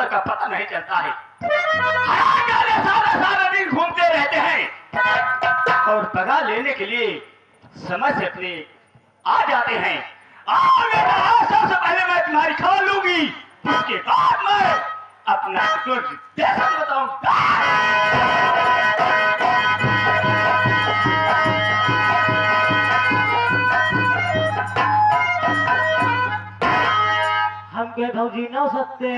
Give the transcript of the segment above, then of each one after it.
का पता नहीं चलता है। सारा सारा दिन घूमते रहते हैं और पगार लेने के लिए समय से अपने आ जाते हैं। सबसे पहले मैं तुम्हारी खबर लूंगी, उसके बाद मैं अपना जैसा बताऊंगा। हम के भौजी न हो सकते।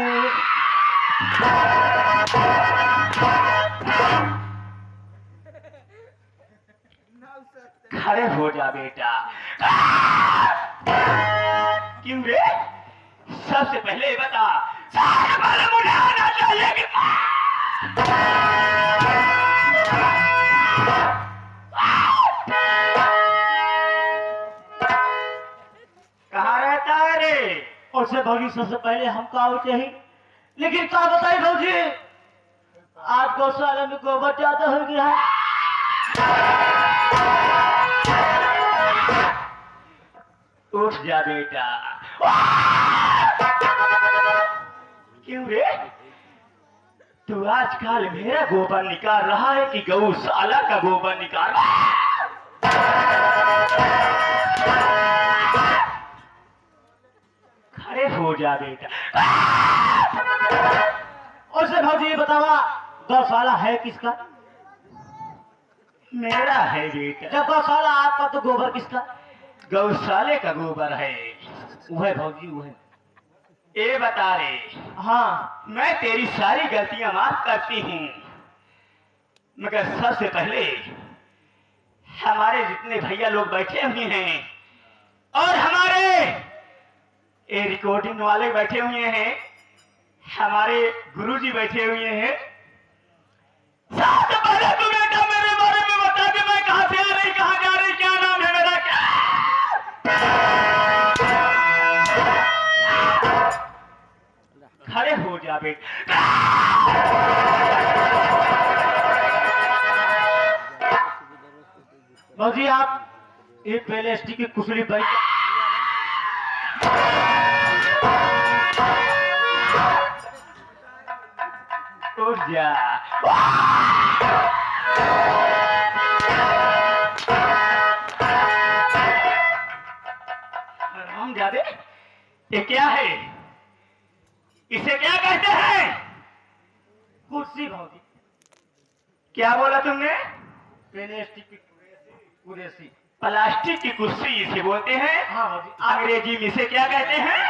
खड़े हो जा बेटा। क्यों रे? सबसे पहले बता, सबसे पहले मुझे आना चाहिए कि कहाँ रहता है रे? उससे भौजी सबसे पहले हम का चाहिए, लेकिन क्या बताई भौजी, आज गौशाला में गोबर ज्यादा हो गया है। उठ जा बेटा। क्यों रे? तू आजकल मेरा गोबर निकाल रहा है कि गौशाला का गोबर निकाल रहा है? खड़े हो जा बेटा। उससे भौजी ये बतावा, गौशाला है किसका? मेरा है बेटा। जब गौशाला आपका तो गोबर किसका? गौशाले का गोबर है। वह भौजी वह। ये बता रे, हाँ, मैं तेरी सारी गलतियां माफ करती हूँ, मगर सबसे पहले हमारे जितने भैया लोग बैठे हुए हैं और हमारे ये रिकॉर्डिंग वाले बैठे हुए हैं, हमारे गुरुजी बैठे हुए हैं, सबसे पहले तू बेटा मेरे बारे में बता दे, मैं कहां से आ रही, कहां जा रही, क्या नाम है मेरा, क्या? खड़े हो जा बेटा। भौजी आप ये पहले एसटी की कुशली बैठ उठ जा। हम जादे, ये क्या है? इसे क्या कहते हैं? कुर्सी भौजी। क्या बोला तुमने? पहले एसटी की कुर्सी। प्लास्टिक की कुर्सी इसे बोलते हैं। हाँ भौजी। अंग्रेजी में इसे क्या कहते हैं?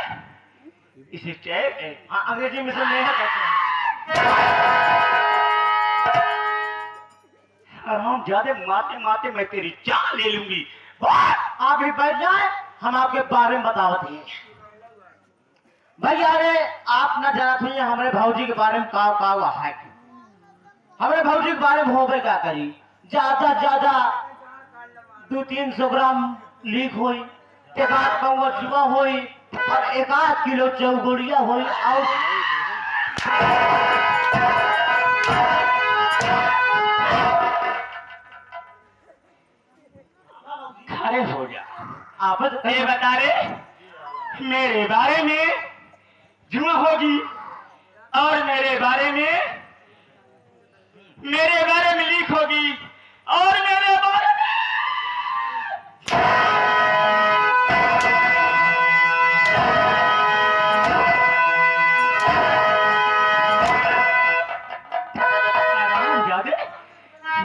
इसे चेयर। हाँ, अंग्रेजी में से नहीं कहते हैं। हम ज्यादा माते माते मैं तेरी जान ले लूंगी। आप भी बैठ जाए, हम आपके बारे में बतावत हैं। भैया रे, आप न जानत हुई हमारे भौजी के बारे में का है। हमारे भौजी के बारे में होबे क्या करी, ज्यादा ज्यादा 200-300 ग्राम लीक हुई के बाद पौवा जुआ हुई और 1-8 किलो चौगुड़िया हुई। और खड़े हो जा। आप ये बता रे, मेरे बारे में जुआ होगी और मेरे बारे में लीक होगी और मेरे बारे में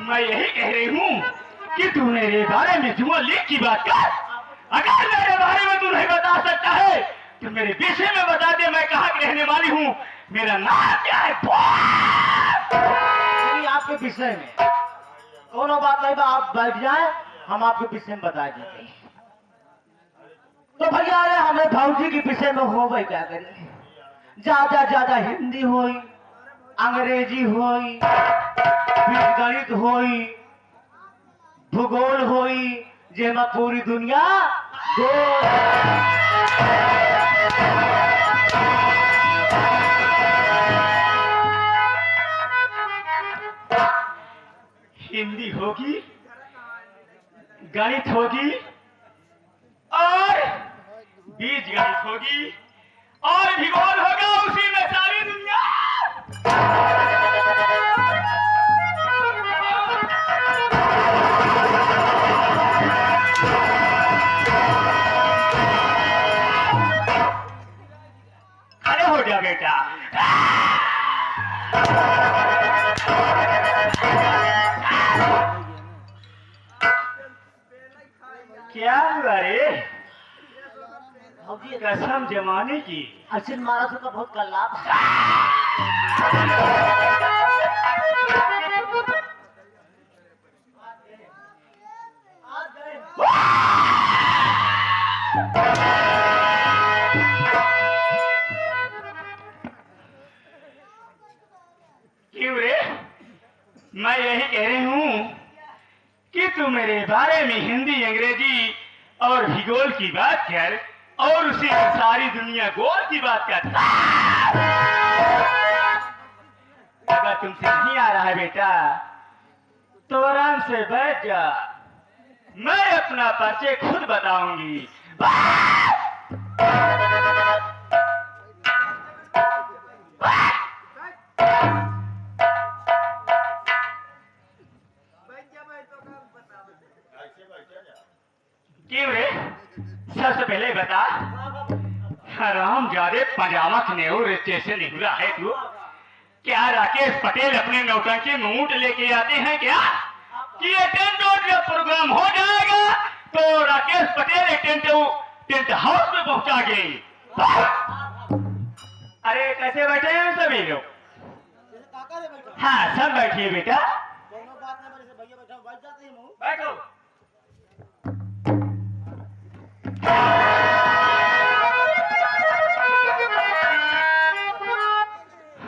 मैं यही कह रही हूँ कि तू मेरे बारे में जुआ लीक की बात कर। अगर मेरे बारे में तू नहीं बता सकता है तो मेरे विषय में बता दे, मैं कहाँ की रहने वाली हूँ, मेरा नाम क्या है। आपके विषय में कोनो बात नहीं, आप बैठ जाए, हम आपके विषय में बता देते हैं। तो भैया अरे हमें भौजी के विषय में हो भाई क्या करें, ज्यादा ज्यादा हिंदी होई, अंग्रेजी होई, गणित होई, भूगोल होई, जेमा पूरी दुनिया हिंदी होगी, गणित होगी और बीज गणित होगी और भूगोल होगा, उसी में सारी दुनिया क्या हुआ रे? भाजी कसम जमाने की। असिन मारा तो बहुत कल्ला क्यों रे? मैं यही कह रही हूँ कि तू मेरे बारे में हिंदी अंग्रेजी और भूगोल की बात कर और उसे सारी दुनिया गोल की बात कर। अगर तुमसे नहीं आ रहा है बेटा तो आराम से बैठ जा, मैं अपना परिचय खुद बताऊंगी। क्यों रे? सबसे पहले बता, हराम जादे पजामा खनेऊ स्टेशन निकला है तू? क्या राकेश पटेल अपने नौटंकी में ऊंट लेके आते हैं क्या? कि ये टेंट जब प्रोग्राम हो जाएगा तो राकेश पटेल टेंट हाउस में पहुंचा गए। अरे कैसे बैठे हैं सभी लोग? हाँ सब बैठिए बेटा, बैठो।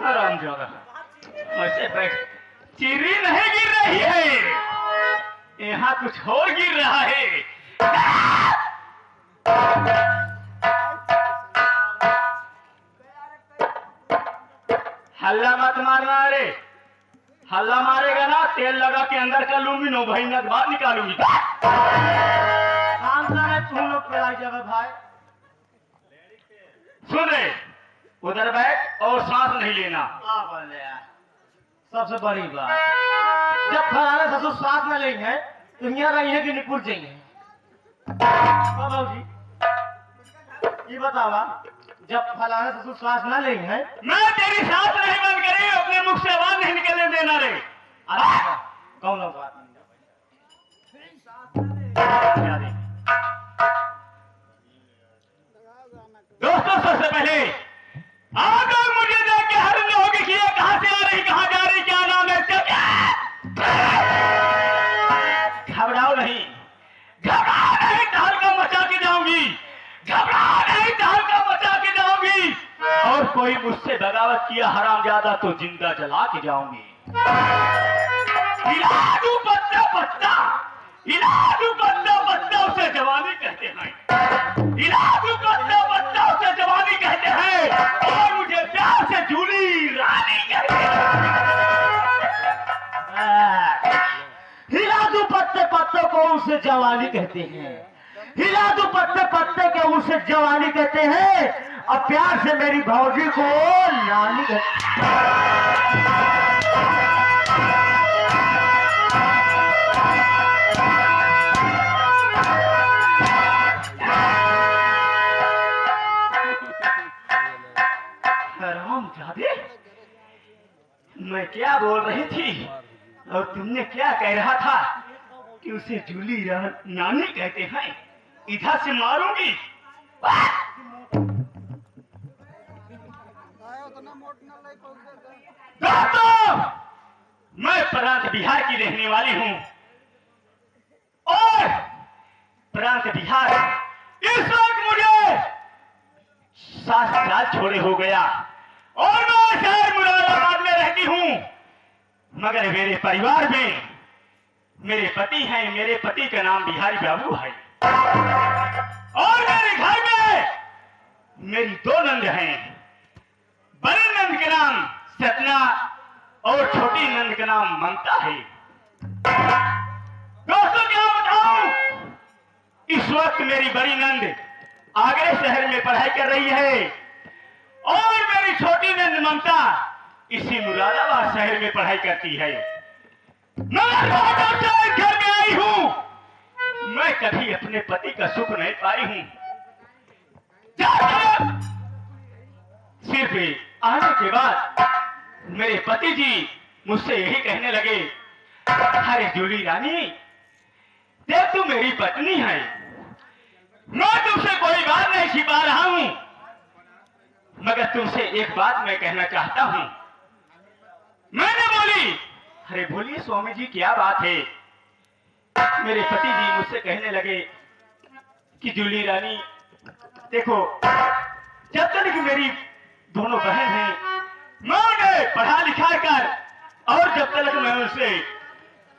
आराम जाओ, ऐसे बैठ। चिरी नहीं गिर रही है, यहाँ कुछ और गिर रहा है। हल्ला मत मारना रे, हल्ला मारेगा ना तेल लगा के अंदर कर लूंगी, 9 महीना के बाद निकालूंगी। तुम लोग पे आ जावे भाई। सुन रहे, उधर बैठ और सांस नहीं लेना। बोले यार, सबसे बड़ी बात, जब फलाना ससुर सांस न लेंगे तो यहाँ रहिए कि निपुर जाइए। बाबू जी ये बतावा, जब फलाना ससुर सांस न लेंगे, मैं तेरी सांस नहीं बंद करी, अपने मुख से आवाज नहीं निकलने देना रे। कौन बात नहीं। दोस्तों सबसे पहले आप लोग मुझे देख के हैरान होगी कि ये कहां से आ रही, कहां जा रही, क्या नाम है इसका? घबराओ नहीं, घबराओ नहीं, तहलका मचा के जाऊंगी, घबराओ नहीं, तहलका मचा के जाऊंगी। और कोई मुझसे बगावत किया हरामजादा तो जिंदा जला के जाऊंगी। इलाजू पत्ता पत्ता, इलाजू पत्ता पत्ता उसे जवानी कहते हैं, इलाजू पत्ता पत्ता उसे जवानी कहते हैं, और मुझे प्यार से जूली रानी कहते हैं। हिलादू पत्ते पत्ते को उसे जवानी कहते हैं, हिलादू पत्ते पत्ते के उसे जवानी कहते हैं, और प्यार से मेरी भौजी को नानी कहते हैं। हरामजादे, मैं क्या बोल रही थी और तुमने क्या कह रहा था कि उसे जूली नानी कहते हैं? इधर से मारूंगी। दोस्तों, मैं प्रांत बिहार की रहने वाली हूं और प्रांत बिहार इस वक्त मुझे 7 साल छोड़े हो गया और मैं शहर मुरादाबाद में रहती हूँ, मगर मेरे परिवार में मेरे पति हैं, मेरे पति का नाम बिहारी बाबू है और मेरे घर में मेरी 2 नंद हैं। बड़े नंद का नाम सतना और छोटी नंद का नाम ममता है। दोस्तों क्या बताऊं, इस वक्त मेरी बड़ी नंद आगरे शहर में पढ़ाई कर रही है और मेरी छोटी नंद ममता इसी मुरादाबाद शहर में पढ़ाई करती है। मैं बहुत से घर में आई हूं, मैं कभी अपने पति का सुख नहीं पाई हूं, सिर्फ आने के बाद मेरे पति जी मुझसे यही कहने लगे, अरे जूली रानी, देख तू मेरी पत्नी है, मैं तुमसे कोई बात नहीं छिपा रहा हूं, मगर तुमसे एक बात मैं कहना चाहता हूं। मैंने बोली, अरे बोलिए स्वामी जी क्या बात है। मेरे पति जी मुझसे कहने लगे कि जूली रानी देखो, जब तक मेरी दोनों बहन हैं, मैं उन्हें पढ़ा लिखा कर और जब तक मैं उनसे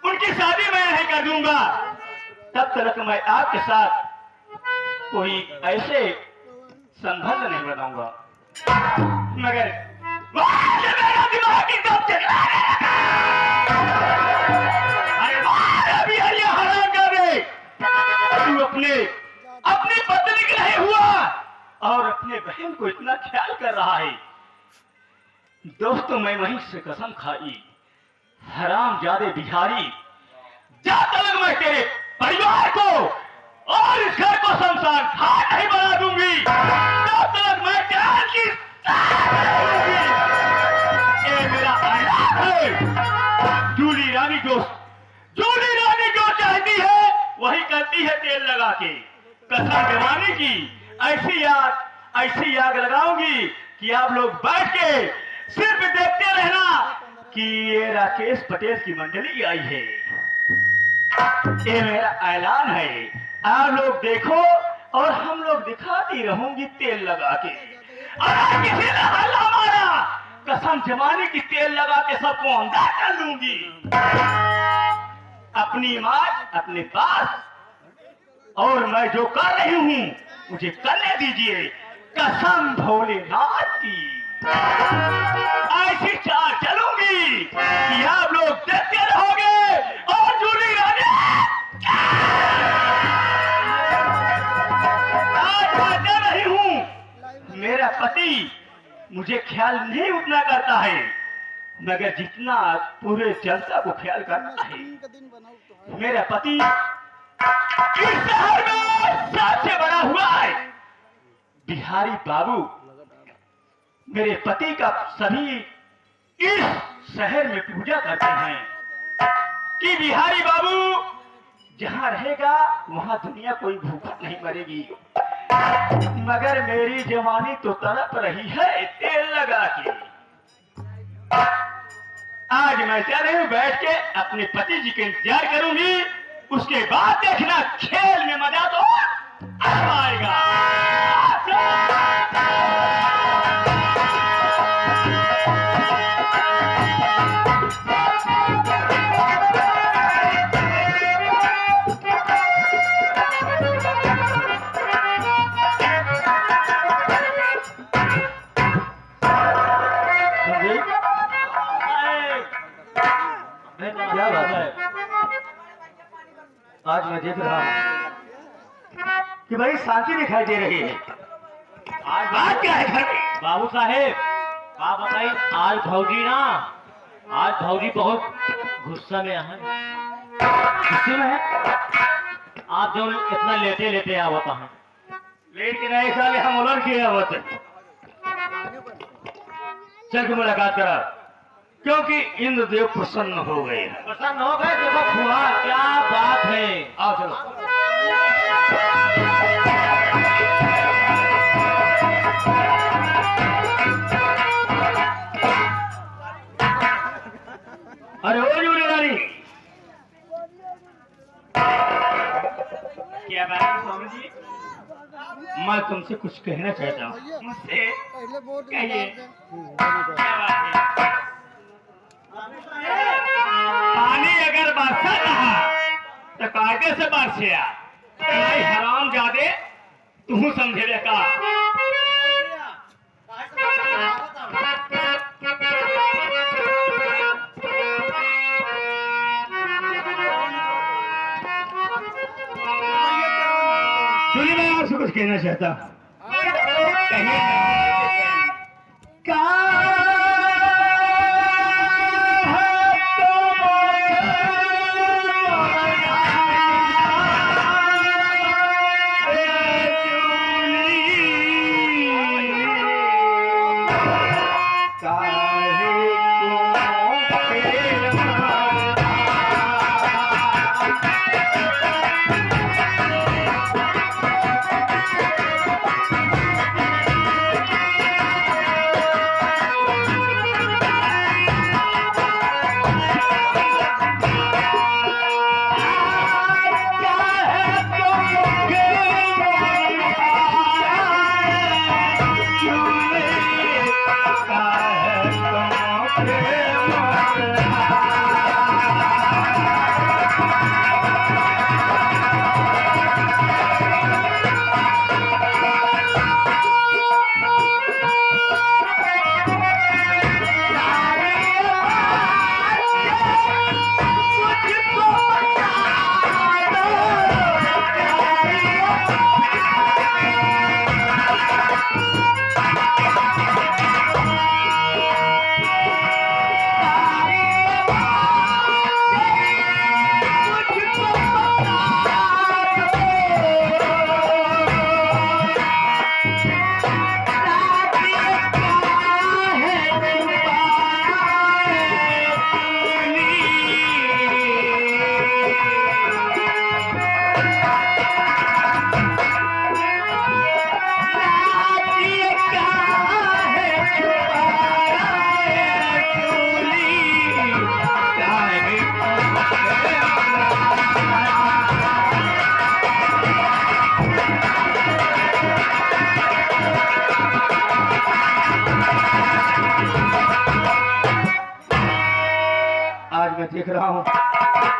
उनकी शादी मैं नहीं कर दूंगा, तब तक मैं आपके साथ कोई ऐसे संबंध नहीं बनाऊंगा। मगर मेरा दिमाग एकदम चकराने लगा। अरे अभी ये हराम कर दे, तू अपनी पत्नी के नहीं हुआ और अपने बहन को इतना ख्याल कर रहा है। दोस्तों, मैं वहीं से कसम खाई, हराम जादे बिहारी, जब तक मैं तेरे परिवार को और इस घर को शमशान घाट नहीं बना दूंगी, तब तक मैं जान की ये मेरा ऐलान है। जूली रानी जो चाहती है वही करती है, तेल लगा के कसम जमाने की ऐसी आग लगाऊंगी कि आप लोग बैठ के सिर्फ देखते रहना कि ये राकेश पटेल की मंडली आई है। ये मेरा ऐलान है, आप लोग देखो और हम लोग दिखाती रहूंगी तेल लगा के। अगर किसी ने हल्ला मारा, कसम जमाने की तेल लगा के सबको अंदर कर लूंगी। अपनी मां अपने पास, और मैं जो कर रही हूं मुझे करने दीजिए, कसम भोलेनाथ की। ऐसी चाल चलूंगी कि आप लोग देखते रहोगे और जूली रानी आज मैं दे रही हूं। मेरा पति मुझे ख्याल नहीं उतना करता है, मगर जितना पूरे जनता को ख्याल करता है। मेरा पति इस शहर में सबसे बड़ा हुआ है बिहारी बाबू। मेरे पति का सभी इस शहर में पूजा करते हैं कि बिहारी बाबू जहां रहेगा वहां दुनिया कोई भूखा नहीं मरेगी। मगर मेरी जवानी तो तड़प रही है तेल लगा के। आज मैं चल रही हूं, बैठ के अपने पति जी के इंतजार करूंगी, उसके बाद देखना खेल में मजा तो आएगा। क्या बात है, आज मैं देख रहा हूं कि भाई शांति दिखाई दे रही है। आज बात क्या है घर में? बाबू साहेब, आप बताइए, आज भौजी बहुत गुस्सा में है। गुस्से में है? आप जो इतना लेटे लेटे आवत हैं। लेट के नहीं साले हम उलट के आवत। चल के मुलाकात करा, क्योंकि इंद्रदेव प्रसन्न हो गए। प्रसन्न हो गए? देखो फुआ, क्या बात है। आओ चलो। अरे ओ जूली रानी, क्या बात है स्वामी जी? मैं तुमसे कुछ कहना चाहता हूँ, मुझसे कहिए। क्या बात है? पानी अगर बरसा रहा तो कायदे से बरसिया, नहीं हराम जादे तू समझे का। सुनिए, मैं आपसे कुछ कहना चाहता हूँ। मैं देख रहा हूं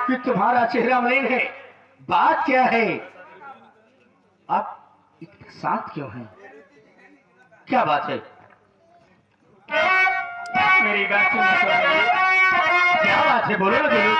कि तुम्हारा चेहरा मलिन है। बात क्या है? आप इतने शांत क्यों हैं? क्या बात है? मेरी बात सुनना चाहिए। क्या बात है? बोलो ना बोलो।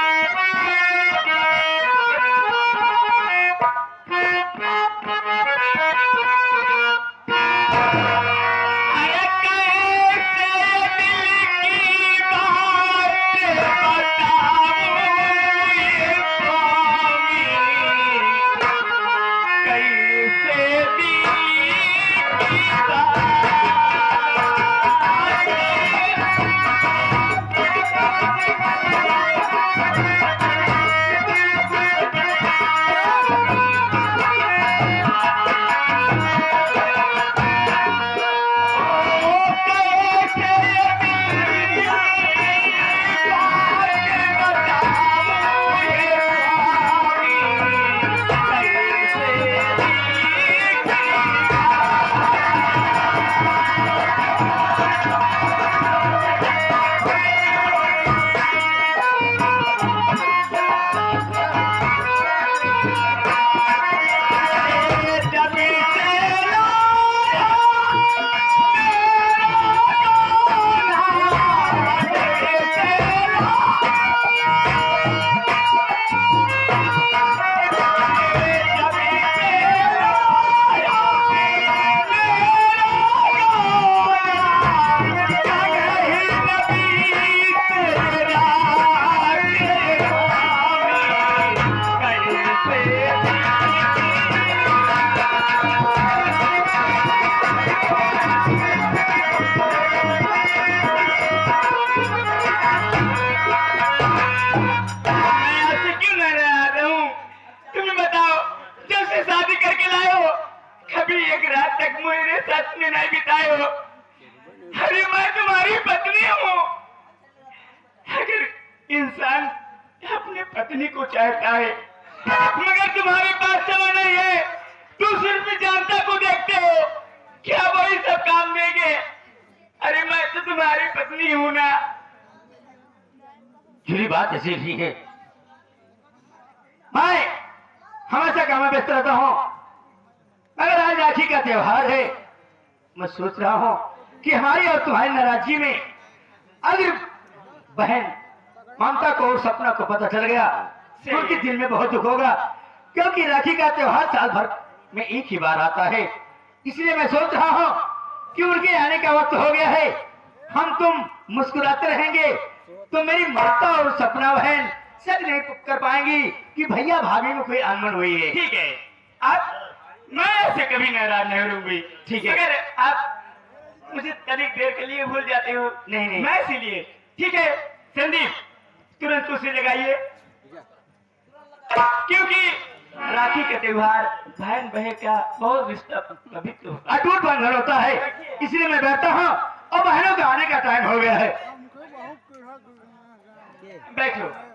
नहीं बिताए हो। अरे मैं तुम्हारी पत्नी हूँ। अगर इंसान अपने पत्नी को चाहता है मगर तुम्हारे पास समय नहीं है, तुम सिर्फ जानता को देखते हो, क्या वही सब काम देंगे? अरे मैं तो तुम्हारी पत्नी हूँ ना। मेरी बात ऐसी ठीक है, मैं हमेशा काम में व्यस्त रहता हूँ। अगर आज राखी का त्योहार है, मैं सोच रहा हूँ कि हमारी और तुम्हारी नाराजगी में अगर बहन ममता को और सपना को पता चल गया तो उनके दिल में बहुत दुख होगा, क्योंकि राखी का त्योहार साल भर में एक ही बार आता है। इसलिए मैं सोच रहा हूँ कि उनके आने का वक्त हो गया है। हम तुम मुस्कुराते रहेंगे तो मेरी ममता और सपना बहन सच नहीं कर पाएंगी कि भैया भाभी में कोई अनबन हुई है। ठीक है, आप मैं ऐसे कभी नाराज नहीं रहूंगी। ठीक है, अगर आप मुझे तनिक देर के लिए भूल जाते हो। नहीं, मैं इसीलिए। ठीक है संदीप, तुरंत उसे लगाइए, क्योंकि राखी का त्योहार बहन बहन का बहुत रिश्ता पवित्र अटूट बंधन होता है। इसलिए मैं बैठता हूँ और बहनों के आने का टाइम हो गया है। बैठो।